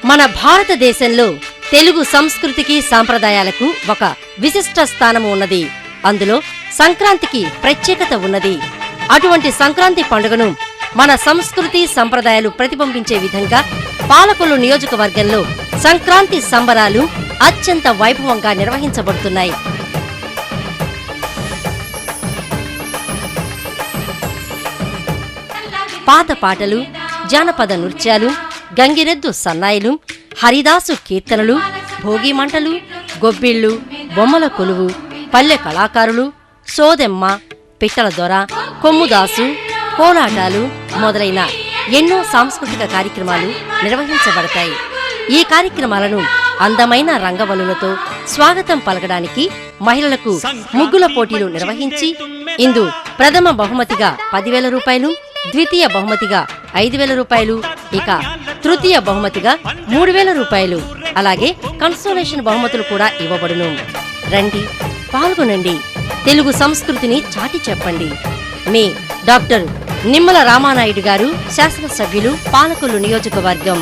మన భారతదేశంలో తెలుగు సంస్కృతికి సాంప్రదాయాలకు ఒక విశిష్ట స్థానము ఉన్నది. అందులో సంక్రాంతికి ప్రత్యేకత ఉన్నది. అటువంటి సంక్రాంతి పండుగను మన సంస్కృతి సంప్రదాయాలు ప్రతిబింబించే విధంగా పాలకొల్లు నియోజకవర్గంలో సంక్రాంతి సంబరాలు అత్యంత వైభవంగా నిర్వహించబడుతున్నాయి. పాత పాటలు, జానపద నృత్యాలు, గంగిరెద్దు సన్నాయిలు, హరిదాసు కీర్తనలు, భోగి మంటలు, గొబ్బిళ్లు, బొమ్మల కొలువు, పల్లె కళాకారులు, సోదెమ్మ, పిట్టల దొర, కొమ్ముదాసు, కోలాటాలు మొదలైన ఎన్నో సాంస్కృతిక కార్యక్రమాలు నిర్వహించబడతాయి. ఈ కార్యక్రమాలను అందమైన రంగవల్లులతో స్వాగతం పలకడానికి మహిళలకు ముగ్గుల పోటీలు నిర్వహించి ఇందు ప్రథమ బహుమతిగా 10,000 రూపాయలు, ద్వితీయ బహుమతిగా 5,000 రూపాయలు, ఇక తృతీయ బహుమతిగా 3,000 రూపాయలు, అలాగే కన్సోలేషన్ బహుమతులు కూడా ఇవ్వబడును. రండి, పాల్గొనండి, తెలుగు సంస్కృతిని చాటి చెప్పండి. మీ డాక్టర్ నిమ్మల రామానాయుడు గారు, శాసనసభ్యులు, పాలకొల్లు నియోజకవర్గం.